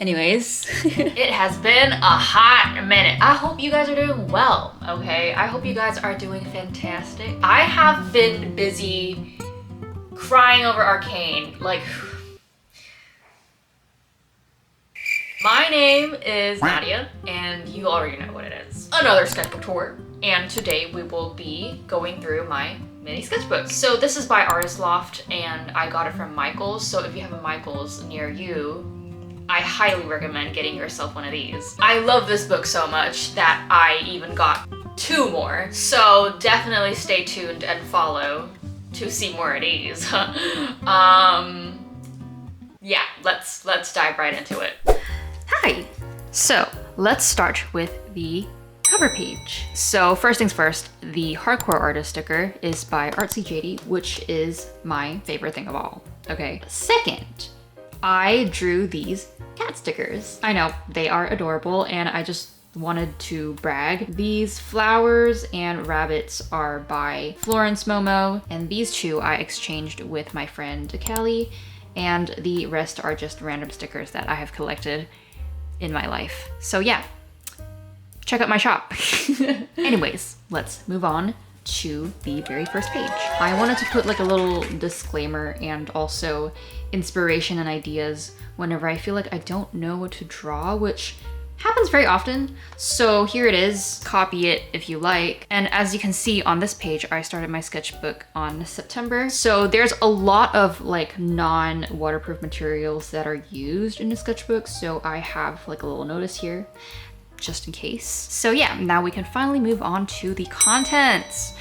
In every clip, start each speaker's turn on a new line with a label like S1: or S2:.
S1: Anyways.
S2: It has been a hot minute. I hope you guys are doing well, okay? I hope you guys are doing fantastic. I have been busy crying over Arcane. Like, my name is Nadia, and you already know what it is. Another sketchbook tour. And today we will be going through my mini sketchbook. So this is by Artist Loft, and I got it from Michael's. So if you have a Michael's near you, I highly recommend getting yourself one of these. I love this book so much that I even got 2 more. So definitely stay tuned and follow to see more of these. Yeah, let's dive right into it. Hi. So let's start with the cover page. So first things first, the hardcore artist sticker is by Artsy JD, which is my favorite thing of all. Okay. Second, I drew these cat stickers. I know, they are adorable, and I just wanted to brag. These flowers and rabbits are by Florence Momo, and these 2 I exchanged with my friend Kelly, and the rest are just random stickers that I have collected in my life. So yeah, check out my shop. Anyways, let's move on to the very first page. I wanted to put like a little disclaimer and also inspiration and ideas whenever I feel like I don't know what to draw, which happens very often. So here it is, copy it if you like. And as you can see on this page, I started my sketchbook on September. So there's a lot of like non-waterproof materials that are used in the sketchbook. So I have like a little notice here, just in case. So yeah, now we can finally move on to the contents.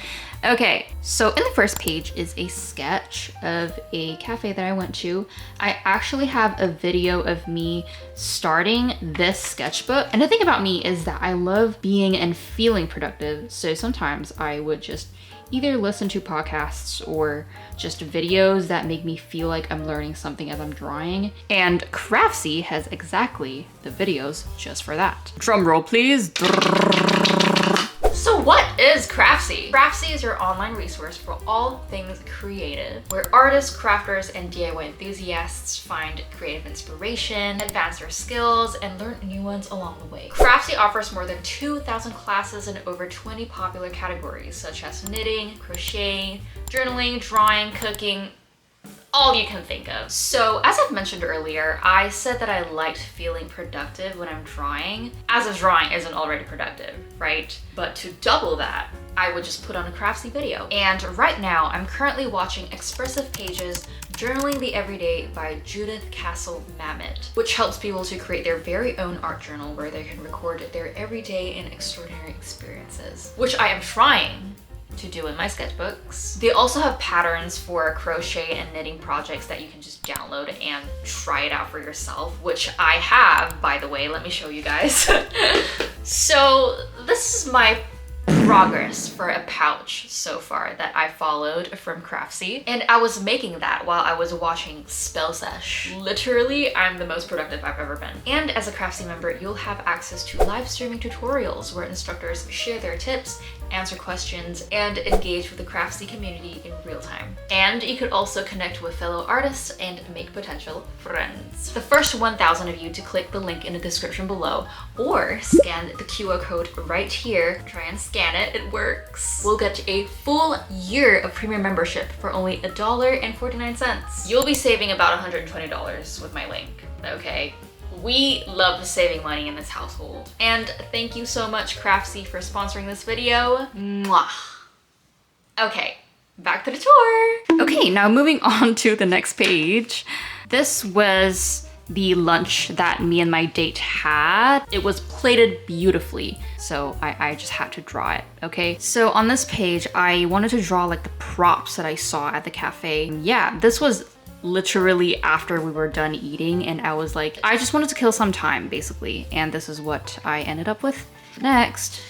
S2: Okay, so in the first page is a sketch of a cafe that I went to. I actually have a video of me starting this sketchbook. And the thing about me is that I love being and feeling productive. So sometimes I would just either listen to podcasts or just videos that make me feel like I'm learning something as I'm drawing. And Craftsy has exactly the videos just for that. Drum roll, please. So what is Craftsy? Craftsy is your online resource for all things creative, where artists, crafters, and DIY enthusiasts find creative inspiration, advance their skills, and learn new ones along the way. Craftsy offers more than 2,000 classes in over 20 popular categories, such as knitting, crocheting, journaling, drawing, cooking, all you can think of. So as I've mentioned earlier, I said that I liked feeling productive when I'm drawing, as if drawing isn't already productive, right? But to double that, I would just put on a Craftsy video. And right now, I'm currently watching Expressive Pages Journaling the Everyday by Judith Castle Mamet, which helps people to create their very own art journal where they can record their everyday and extraordinary experiences, which I am trying to do in my sketchbooks. They also have patterns for crochet and knitting projects that you can just download and try it out for yourself, which I have, by the way. Let me show you guys. So this is my progress for a pouch so far that I followed from Craftsy, and I was making that while I was watching Spell Sesh. Literally, I'm the most productive I've ever been. And as a Craftsy member, you'll have access to live streaming tutorials where instructors share their tips, answer questions, and engage with the Craftsy community in real time. And you could also connect with fellow artists and make potential friends. The first 1,000 of you to click the link in the description below or scan the QR code right here, try and scan it, it works, we'll get a full year of premium membership for only $1.49. You'll be saving about $120 with my link, okay? We love saving money in this household. And thank you so much, Craftsy, for sponsoring this video. Mwah. Okay, back to the tour. Okay, now moving on to the next page. This was the lunch that me and my date had. It was plated beautifully, so I just had to draw it, okay? So on this page, I wanted to draw like the props that I saw at the cafe. Yeah, this was literally after we were done eating, and I was like, I just wanted to kill some time, basically, and this is what I ended up with. Next,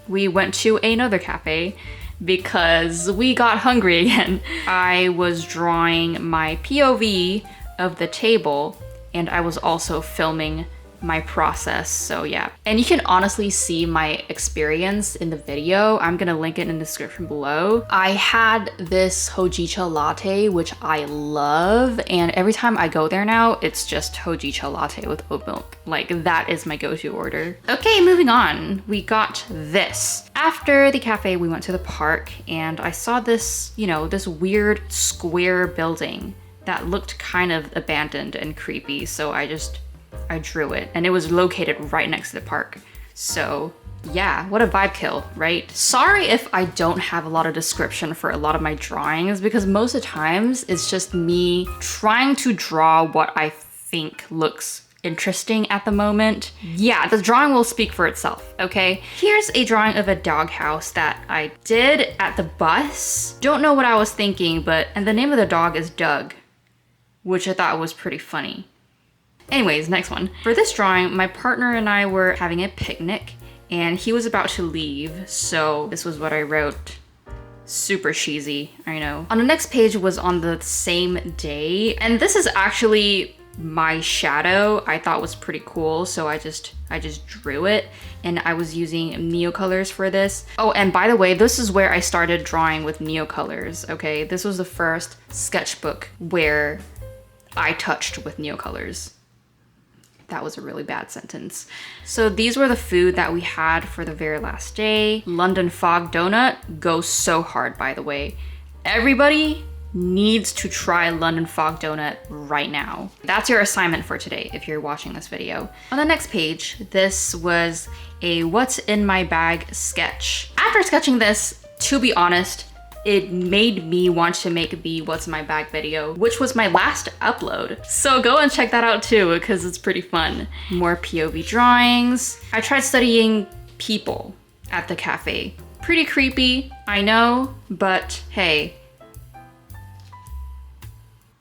S2: we went to another cafe because we got hungry again. I was drawing my POV of the table, and I was also filming my process. So yeah, and you can honestly see my experience in the video. I'm gonna link it in the description below. I had this hojicha latte, which I love, and every time I go there now, it's just hojicha latte with oat milk. Like, that is my go-to order. Okay, moving on. We got this. After the cafe, we went to the park, and I saw this, you know, this weird square building that looked kind of abandoned and creepy, so I drew it, and it was located right next to the park. So yeah, what a vibe kill, right? Sorry if I don't have a lot of description for a lot of my drawings, because most of the times it's just me trying to draw what I think looks interesting at the moment. Yeah, the drawing will speak for itself, okay? Here's a drawing of a doghouse that I did at the bus. Don't know what I was thinking, and the name of the dog is Doug, which I thought was pretty funny. Anyways, next one. For this drawing, my partner and I were having a picnic, and he was about to leave, so this was what I wrote. Super cheesy, I know. On the next page was on the same day, and this is actually my shadow. I thought was pretty cool, so I just drew it, and I was using Neocolors for this. Oh, and by the way, this is where I started drawing with Neocolors, okay? This was the first sketchbook where I touched with Neocolors. That was a really bad sentence. So these were the food that we had for the very last day. London Fog Donut goes so hard, by the way. Everybody needs to try London Fog Donut right now. That's your assignment for today if you're watching this video. On the next page, this was a what's in my bag sketch. After sketching this, to be honest, it made me want to make the what's in my bag video, which was my last upload. So go and check that out too, because it's pretty fun. More POV drawings. I tried studying people at the cafe. Pretty creepy, I know, but hey,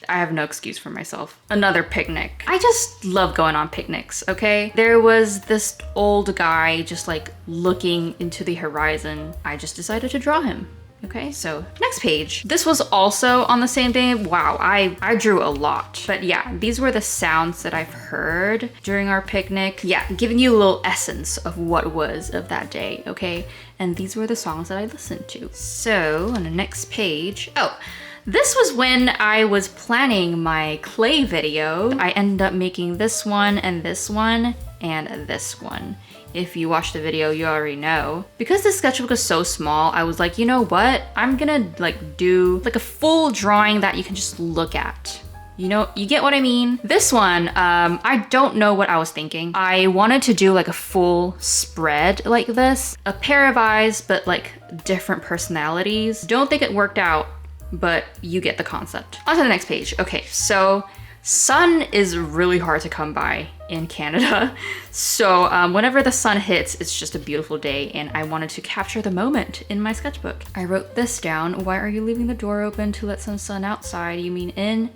S2: I have no excuse for myself. Another picnic. I just love going on picnics, okay? There was this old guy just like looking into the horizon. I just decided to draw him. Okay, so next page. This was also on the same day. Wow, I drew a lot. But yeah, these were the sounds that I've heard during our picnic. Yeah, giving you a little essence of what was of that day, okay? And these were the songs that I listened to. So on the next page, oh, this was when I was planning my clay video. I ended up making this one and this one and this one. If you watched the video, you already know. Because this sketchbook is so small, I was like, you know what? I'm gonna like do like a full drawing that you can just look at. You know, you get what I mean? This one, I don't know what I was thinking. I wanted to do like a full spread like this. A pair of eyes, but like different personalities. Don't think it worked out, but you get the concept. On to the next page. Okay, so sun is really hard to come by in Canada. So whenever the sun hits, it's just a beautiful day, and I wanted to capture the moment in my sketchbook. I wrote this down. Why are you leaving the door open to let some sun outside? You mean in?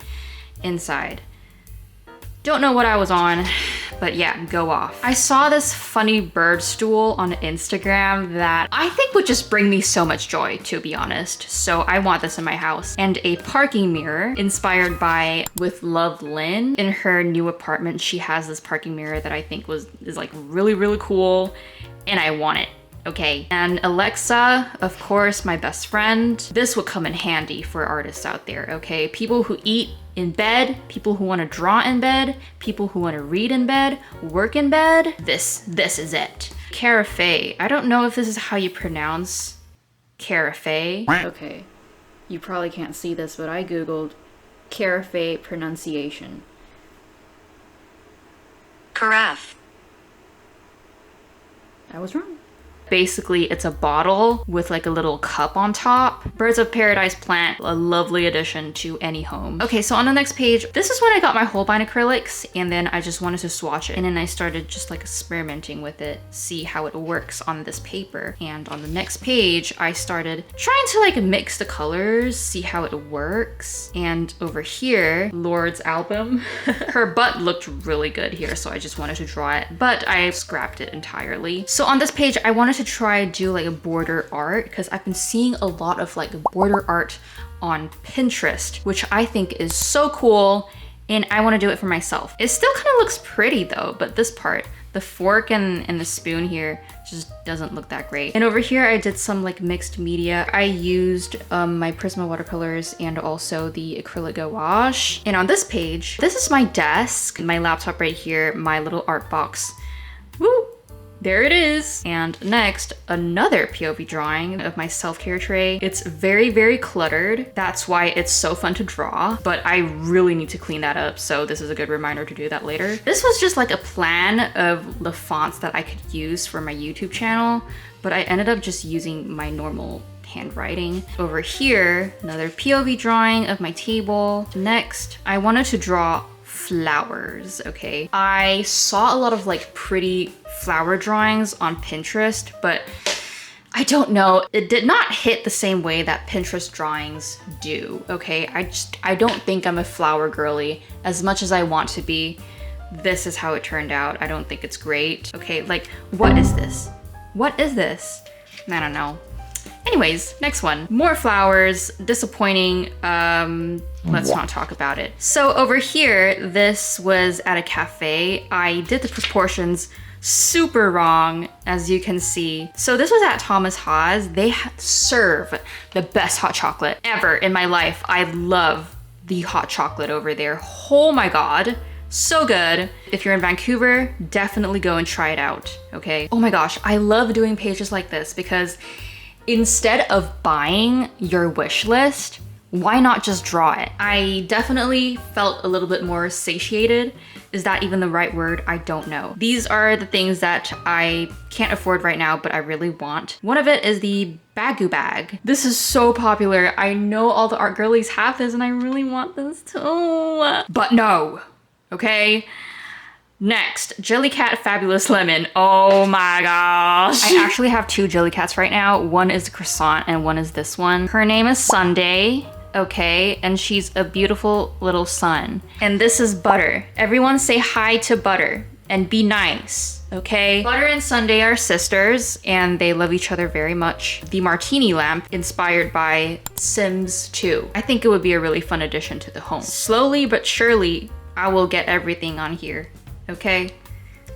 S2: Inside. Don't know what I was on, but yeah, go off. I saw this funny bird stool on Instagram that I think would just bring me so much joy, to be honest. So I want this in my house. And a parking mirror inspired by With Love Lynn. In her new apartment, she has this parking mirror that I think is like really, really cool, and I want it. Okay, and Alexa, of course, my best friend. This would come in handy for artists out there, okay? People who eat in bed, people who want to draw in bed, people who want to read in bed, work in bed. This is it. Carafe. I don't know if this is how you pronounce carafe. Okay, you probably can't see this, but I googled carafe pronunciation.
S1: Carafe.
S2: I was wrong. Basically, it's a bottle with like a little cup on top. Birds of Paradise plant, a lovely addition to any home. Okay, so on the next page, this is when I got my Holbein acrylics, and then I just wanted to swatch it. And then I started just like experimenting with it, see how it works on this paper. And on the next page, I started trying to like mix the colors, see how it works. And over here, Lord's album, her butt looked really good here, so I just wanted to draw it, but I scrapped it entirely. So on this page, I wanted to try do like a border art, because I've been seeing a lot of like border art on Pinterest, which I think is so cool, and I want to do it for myself. It still kind of looks pretty though, but this part, the fork and the spoon here just doesn't look that great. And over here I did some like mixed media. I used my Prisma watercolors and also the acrylic gouache. And on this page, this is my desk, my laptop right here, my little art box. Woo! There it is. And next, another POV drawing of my self-care tray. It's very, very cluttered. That's why it's so fun to draw, but I really need to clean that up. So this is a good reminder to do that later. This was just like a plan of the fonts that I could use for my YouTube channel, but I ended up just using my normal handwriting. Over here, another POV drawing of my table. Next, I wanted to draw flowers, okay? I saw a lot of like pretty flower drawings on Pinterest, but I don't know, it did not hit the same way that Pinterest drawings do, okay? I don't think I'm a flower girly as much as I want to be. This is how it turned out. I don't think it's great. Okay, like, what is this? What is this? I don't know. Anyways, next one. More flowers, disappointing. Let's not talk about it. So over here, this was at a cafe. I did the proportions super wrong, as you can see. So this was at Thomas Haas. They serve the best hot chocolate ever in my life. I love the hot chocolate over there. Oh my God. So good. If you're in Vancouver, definitely go and try it out, okay? Oh my gosh, I love doing pages like this because instead of buying your wish list, why not just draw it? I definitely felt a little bit more satiated. Is that even the right word? I don't know. These are the things that I can't afford right now, but I really want. One of it is the Bagu bag. This is so popular. I know all the art girlies have this and I really want this too. But no, okay? Next, Jellycat Fabulous Lemon. Oh my gosh. I actually have two Jellycats right now. One is the croissant and one is this one. Her name is Sunday, okay? And she's a beautiful little sun. And this is Butter. Everyone say hi to Butter and be nice, okay? Butter and Sunday are sisters and they love each other very much. The martini lamp inspired by Sims 2. I think it would be a really fun addition to the home. Slowly but surely, I will get everything on here. Okay,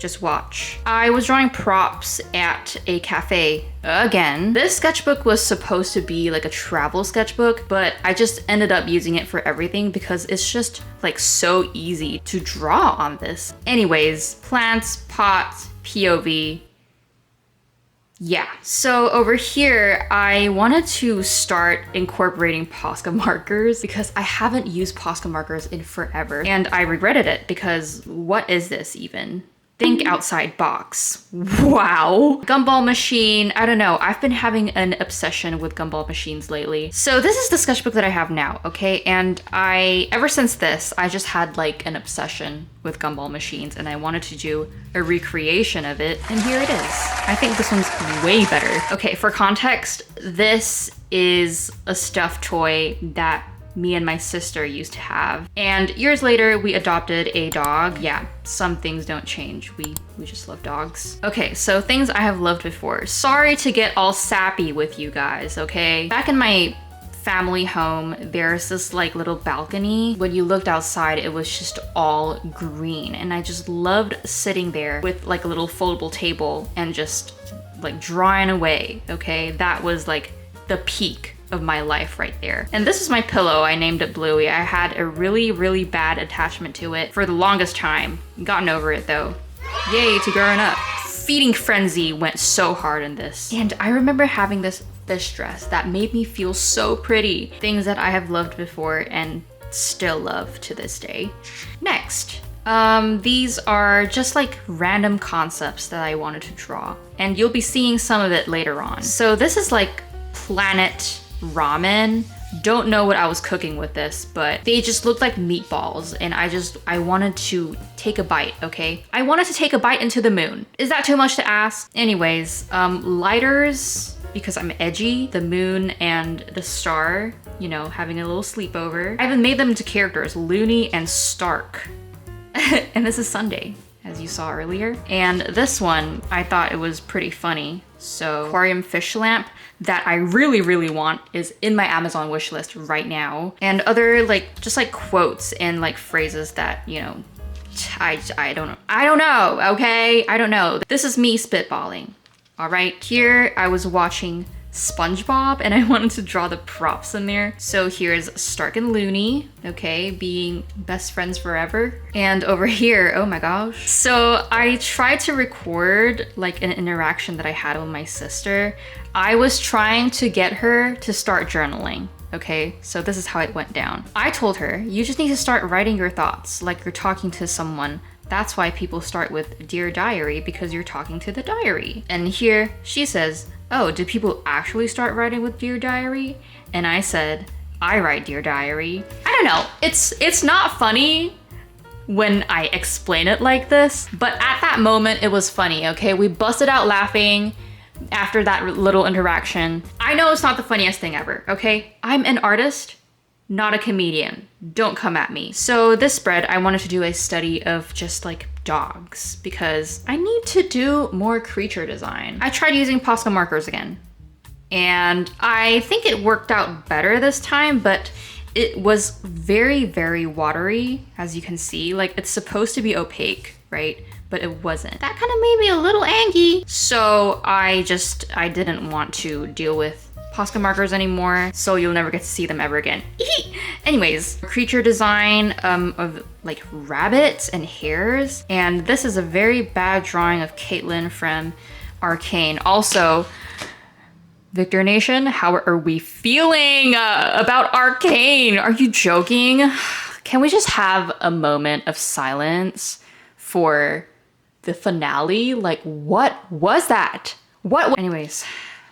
S2: just watch. I was drawing props at a cafe again. This sketchbook was supposed to be like a travel sketchbook, but I just ended up using it for everything because it's just like so easy to draw on this. Anyways, plants, pots, POV. Yeah, so over here, I wanted to start incorporating Posca markers because I haven't used Posca markers in forever. And I regretted it because what is this even? Think outside box. Wow. Gumball machine, I don't know. I've been having an obsession with gumball machines lately. So this is the sketchbook that I have now, okay? And ever since this, I just had like an obsession with gumball machines and I wanted to do a recreation of it, and here it is. I think this one's way better. Okay, for context, this is a stuffed toy that me and my sister used to have. And years later, we adopted a dog. Yeah, some things don't change. We just love dogs. Okay, so things I have loved before. Sorry to get all sappy with you guys, okay? Back in my family home, there's this like little balcony. When you looked outside, it was just all green. And I just loved sitting there with like a little foldable table and just like drawing away, okay? That was like the peak of my life right there. And this is my pillow. I named it Bluey. I had a really, really bad attachment to it for the longest time. Gotten over it though. Yay to growing up. Feeding frenzy went so hard in this. And I remember having this fish dress that made me feel so pretty. Things that I have loved before and still love to this day. Next, these are just like random concepts that I wanted to draw. And you'll be seeing some of it later on. So this is like Planet ramen. Don't know what I was cooking with this, but they just looked like meatballs and I wanted to take a bite, okay? I wanted to take a bite into the moon. Is that too much to ask? Anyways, lighters, because I'm edgy, the moon and the star, you know, having a little sleepover. I even made them into characters, Looney and Stark. And this is Sunday. as you saw earlier. And this one, I thought it was pretty funny. So aquarium fish lamp that I really, really want is in my Amazon wish list right now. And other like, just like quotes and like phrases that, you know, I don't know, okay? I don't know. This is me spitballing, all right? Here I was watching SpongeBob and I wanted to draw the props in there. So here's Stark and Looney, okay, being best friends forever. And over here, oh my gosh. So I tried to record like an interaction that I had with my sister. I was trying to get her to start journaling. Okay, so this is how it went down. I told her, you just need to start writing your thoughts like you're talking to someone. That's why people start with Dear Diary, because you're talking to the diary. And here she says, oh, do people actually start writing with Dear Diary? And I said, I write Dear Diary. I don't know, it's not funny when I explain it like this, but at that moment it was funny, okay? We busted out laughing after that little interaction. I know it's not the funniest thing ever, okay? I'm an artist, not a comedian. Don't come at me. So this spread, I wanted to do a study of just like dogs because I need to do more creature design. I tried using Posca markers again, and I think it worked out better this time, but it was very, very watery, as you can see. Like, it's supposed to be opaque, right? But it wasn't. That kind of made me a little angry. So I didn't want to deal with Posca markers anymore, so you'll never get to see them ever again. Anyways, creature design of like rabbits and hares. And this is a very bad drawing of Caitlin from Arcane. Also, Victor Nation, how are we feeling about Arcane? Are you joking? Can we just have a moment of silence for the finale? Like, what was that? Anyways,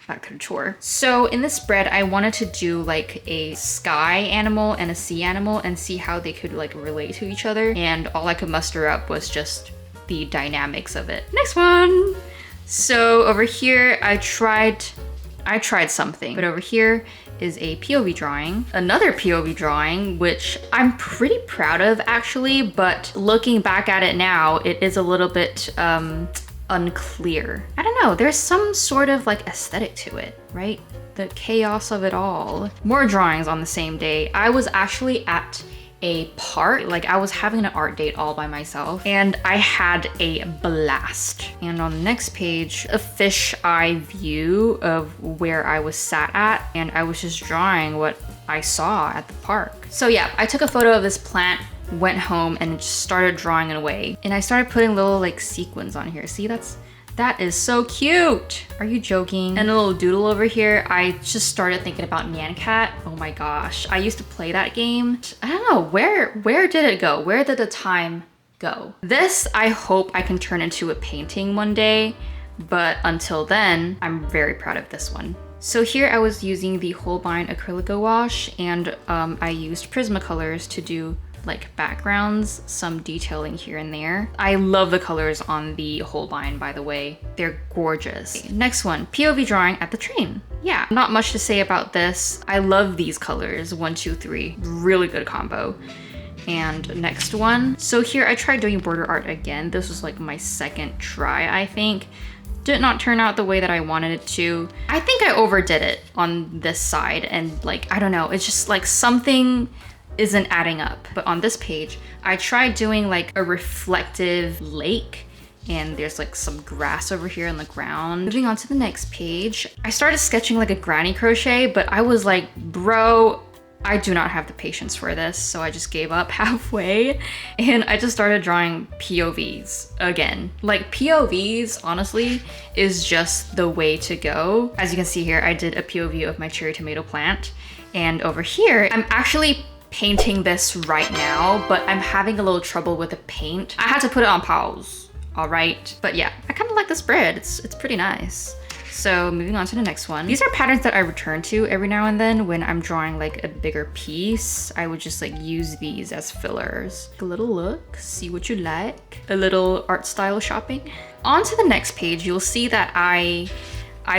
S2: back to the tour. So in this spread, I wanted to do like a sky animal and a sea animal and see how they could like relate to each other. And all I could muster up was just the dynamics of it. Next one. So over here, I tried something, but over here is a POV drawing. Another POV drawing, which I'm pretty proud of actually, but looking back at it now, it is a little bit unclear. I don't know, there's some sort of like aesthetic to it, right? The chaos of it all. More drawings on the same day. I was actually at a park, like I was having an art date all by myself, and I had a blast. And on the next page, a fisheye view of where I was sat at, and I was just drawing what I saw at the park. So yeah, I took a photo of this plant, went home, and just started drawing it away. And I started putting little like sequins on here. See, that is so cute. Are you joking? And a little doodle over here. I just started thinking about Nyan Cat. Oh my gosh, I used to play that game. I don't know, where did it go? Where did the time go? This, I hope I can turn into a painting one day, but until then, I'm very proud of this one. So here I was using the Holbein acrylic gouache, and I used Prismacolors to do like backgrounds, some detailing here and there. I love the colors on the Holbein, by the way. They're gorgeous. Okay, next one, POV drawing at the train. Yeah, not much to say about this. I love these colors, 1, 2, 3, really good combo. And next one. So here I tried doing border art again. This was like my second try, I think. Did not turn out the way that I wanted it to. I think I overdid it on this side, and like, I don't know, it's just like something isn't adding up. But on this page, I tried doing like a reflective lake, and there's like some grass over here on the ground. Moving on to the next page, I started sketching like a granny crochet, but I was like, bro, I do not have the patience for this, so I just gave up halfway, and I just started drawing POVs again. Like, POVs, honestly, is just the way to go. As you can see here, I did a POV of my cherry tomato plant, and over here, I'm actually painting this right now, but I'm having a little trouble with the paint. I had to put it on pause, all right? But yeah, I kind of like the spread. It's pretty nice. So moving on to the next one. These are patterns that I return to every now and then when I'm drawing like a bigger piece. I would just like use these as fillers. A little look, see what you like. A little art style shopping. On to the next page, you'll see that I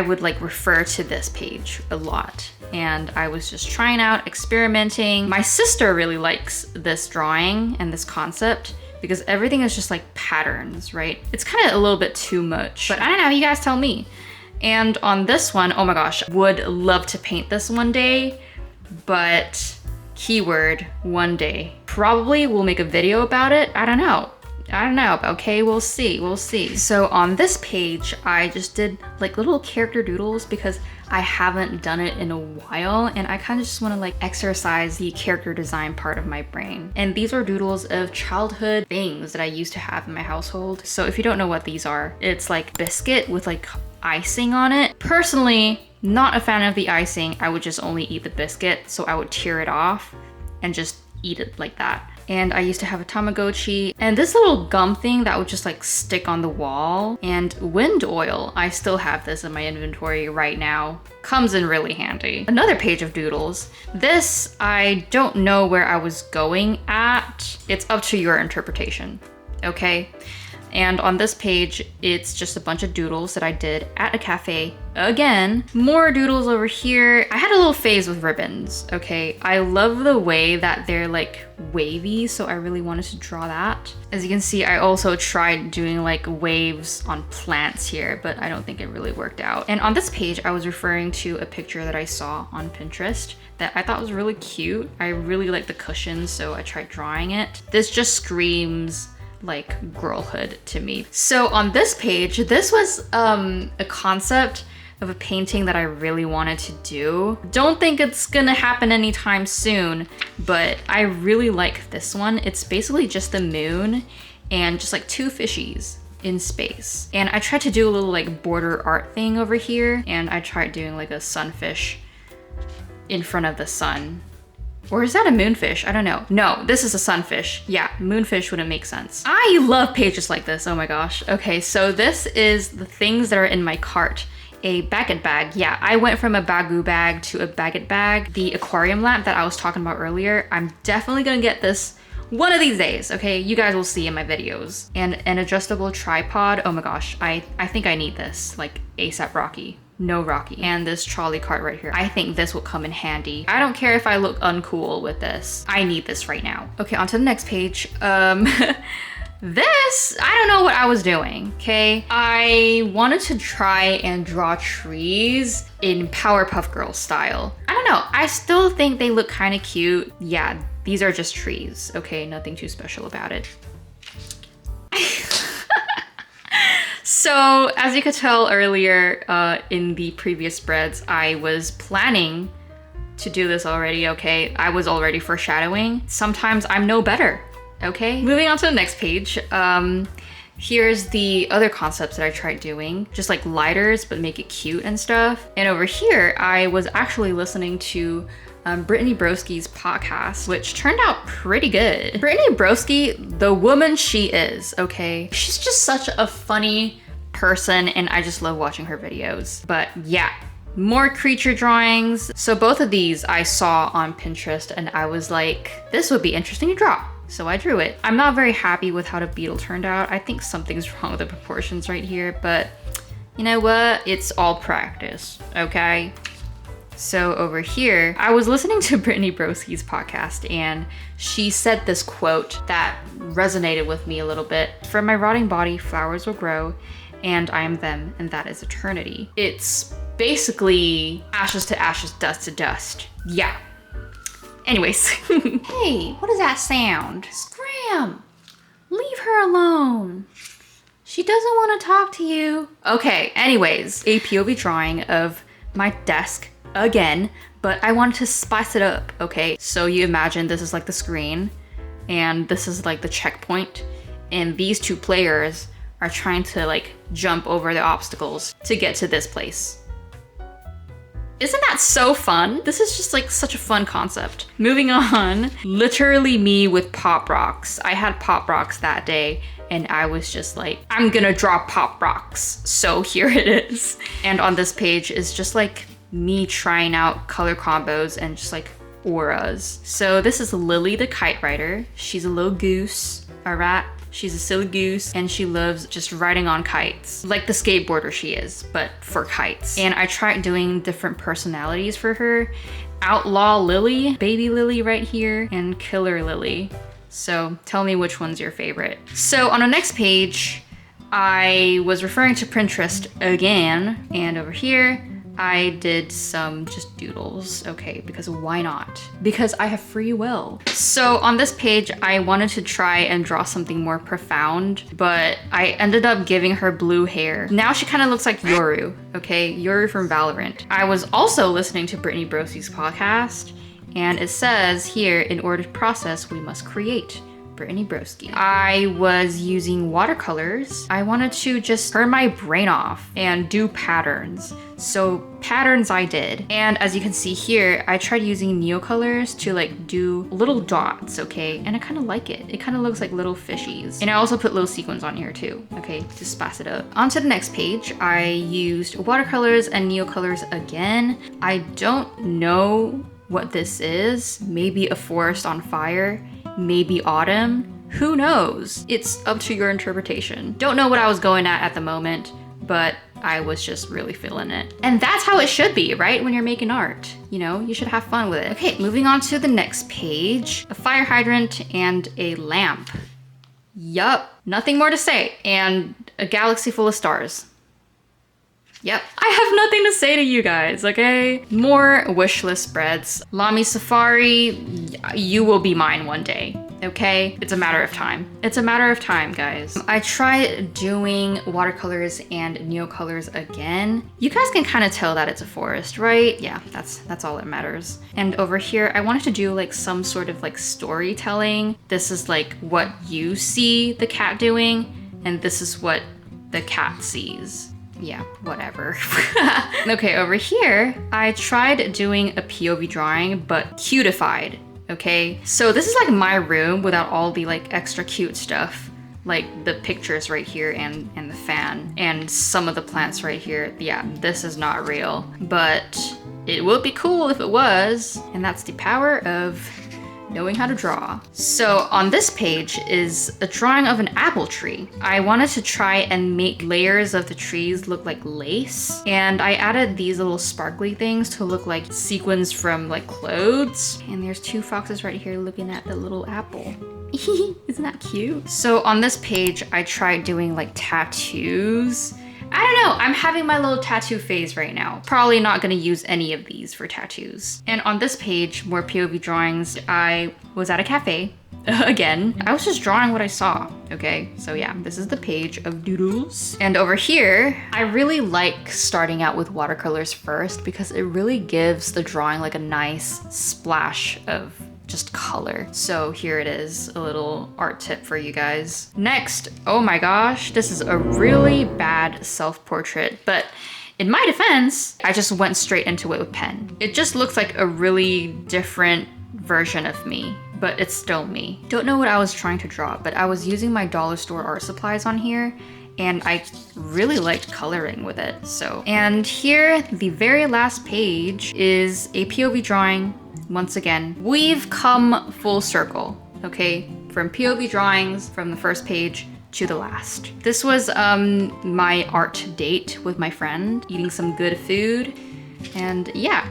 S2: would like refer to this page a lot. And I was just trying out, experimenting. My sister really likes this drawing and this concept. because everything is just like patterns, right? It's kind of a little bit too much, but I don't know, you guys tell me. And on this one, oh my gosh, would love to paint this one day, but keyword one day. Probably will make a video about it. I don't know, okay, we'll see. So on this page, I just did like little character doodles because I haven't done it in a while, and I kind of just want to like exercise the character design part of my brain. And these are doodles of childhood things that I used to have in my household. So if you don't know what these are, it's like biscuit with like icing on it. Personally, not a fan of the icing. I would just only eat the biscuit, so I would tear it off and just eat it like that. And I used to have a Tamagotchi, and this little gum thing that would just like stick on the wall, and wind oil. I still have this in my inventory right now. Comes in really handy. Another page of doodles. This, I don't know where I was going at. It's up to your interpretation, okay? And on this page, it's just a bunch of doodles that I did at a cafe. Again, more doodles over here. I had a little phase with ribbons, okay? I love the way that they're like wavy, so I really wanted to draw that. As you can see, I also tried doing like waves on plants here, but I don't think it really worked out. And on this page, I was referring to a picture that I saw on Pinterest that I thought was really cute. I really like the cushions, so I tried drawing it. This just screams like girlhood to me. So on this page, this was a concept of a painting that I really wanted to do. Don't think it's gonna happen anytime soon, but I really like this one. It's basically just the moon and just like two fishies in space. And I tried to do a little like border art thing over here, and I tried doing like a sunfish in front of the sun. Or is that a moonfish? I don't know. No, this is a sunfish. Yeah, moonfish wouldn't make sense. I love pages like this, oh my gosh. Okay, so this is the things that are in my cart. A baguette bag. Yeah, I went from a bagoo bag to a baguette bag. The aquarium lamp that I was talking about earlier, I'm definitely gonna get this one of these days, okay? You guys will see in my videos. And an adjustable tripod. Oh my gosh, I think I need this, like ASAP Rocky. No Rocky. And this trolley cart right here. I think this will come in handy. I don't care if I look uncool with this. I need this right now. Okay, on to the next page. This, I don't know what I was doing, okay? I wanted to try and draw trees in Powerpuff Girls style. I don't know, I still think they look kind of cute. Yeah, these are just trees, okay? Nothing too special about it. So, as you could tell earlier in the previous spreads, I was planning to do this already, okay? I was already foreshadowing. Sometimes I'm no better, okay? Moving on to the next page. Here's the other concepts that I tried doing. Just like lighters, but make it cute and stuff. And over here, I was actually listening to Brittany Broski's podcast, which turned out pretty good. Brittany Broski, the woman she is, okay? She's just such a funny person, and I just love watching her videos. But yeah, more creature drawings. So both of these I saw on Pinterest, and I was like, this would be interesting to draw. So I drew it. I'm not very happy with how the beetle turned out. I think something's wrong with the proportions right here, but you know what? It's all practice, okay? So over here, I was listening to Brittany Broski's podcast, and she said this quote that resonated with me a little bit. From my rotting body, flowers will grow, and I am them, and that is eternity. It's basically ashes to ashes, dust to dust. Yeah. Anyways. Hey, what is that sound? Scram! Leave her alone. She doesn't want to talk to you. Okay, anyways, a POV drawing of my desk again, but I wanted to spice it up, okay? So you imagine this is like the screen, and this is like the checkpoint, and these two players are trying to like jump over the obstacles to get to this place. Isn't that so fun? This is just like such a fun concept. Moving on, literally me with Pop Rocks. I had Pop Rocks that day, and I was just like, I'm gonna draw Pop Rocks. So here it is. And on this page is just like me trying out color combos and just like auras. So this is Lily the kite rider. She's a little goose, all right? She's a silly goose, and she loves just riding on kites, like the skateboarder she is, but for kites. And I tried doing different personalities for her. Outlaw Lily, Baby Lily right here, and Killer Lily. So tell me which one's your favorite. So on the next page, I was referring to Pinterest again, and over here, I did some just doodles, okay, because why not? Because I have free will. So on this page, I wanted to try and draw something more profound, but I ended up giving her blue hair. Now she kind of looks like Yoru, okay? Yoru from Valorant. I was also listening to Brittany Broski's podcast, and it says here, in order to process, we must create. Brittany Broski. I was using watercolors. I wanted to just turn my brain off and do patterns. So patterns I did. And as you can see here, I tried using neocolors to like do little dots, okay? And I kind of like it. It kind of looks like little fishies. And I also put little sequins on here too, okay? To spice it up. On to the next page, I used watercolors and neocolors again. I don't know what this is. Maybe a forest on fire. Maybe autumn, who knows? It's up to your interpretation. Don't know what I was going at the moment, but I was just really feeling it. And that's how it should be, right? When you're making art, you know, you should have fun with it. Okay, moving on to the next page, a fire hydrant and a lamp. Yup, nothing more to say. And a galaxy full of stars. Yep, I have nothing to say to you guys, okay? More wish list spreads. Lami Safari, you will be mine one day, okay? It's a matter of time. It's a matter of time, guys. I tried doing watercolors and neocolors again. You guys can kind of tell that it's a forest, right? Yeah, that's all that matters. And over here, I wanted to do like some sort of like storytelling. This is like what you see the cat doing, and this is what the cat sees. Yeah, whatever. Okay, over here, I tried doing a POV drawing, but cutified, okay? So this is like my room without all the like extra cute stuff, like the pictures right here and the fan and some of the plants right here. Yeah, this is not real, but it would be cool if it was. And that's the power of knowing how to draw. So on this page is a drawing of an apple tree. I wanted to try and make layers of the trees look like lace, and I added these little sparkly things to look like sequins from like clothes. And there's two foxes right here looking at the little apple. Isn't that cute? So on this page, I tried doing like tattoos. I don't know, I'm having my little tattoo phase right now. Probably not gonna use any of these for tattoos. And on this page, more POV drawings, I was at a cafe, again. I was just drawing what I saw, okay? So yeah, this is the page of Doodles. And over here, I really like starting out with watercolors first because it really gives the drawing like a nice splash of just color. So here it is, a little art tip for you guys. Next, oh my gosh, this is a really bad self-portrait, but in my defense, I just went straight into it with pen. It just looks like a really different version of me, but it's still me. Don't know what I was trying to draw, but I was using my dollar store art supplies on here, and I really liked coloring with it, so. And here, the very last page is a POV drawing. Once again, we've come full circle, okay? From POV drawings from the first page to the last. This was my art date with my friend, eating some good food, and yeah.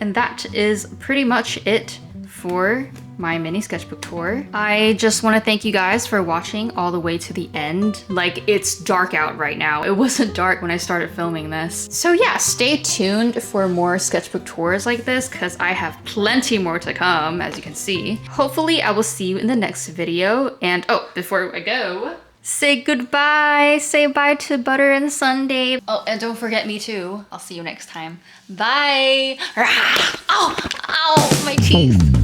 S2: And that is pretty much it for my mini sketchbook tour. I just want to thank you guys for watching all the way to the end. Like, it's dark out right now. It wasn't dark when I started filming this. So yeah, stay tuned for more sketchbook tours like this because I have plenty more to come, as you can see. Hopefully I will see you in the next video. And oh, before I go, say goodbye. Say bye to Butter and Sunday. Oh, and don't forget me too. I'll see you next time. Bye. Ow, ow, my teeth.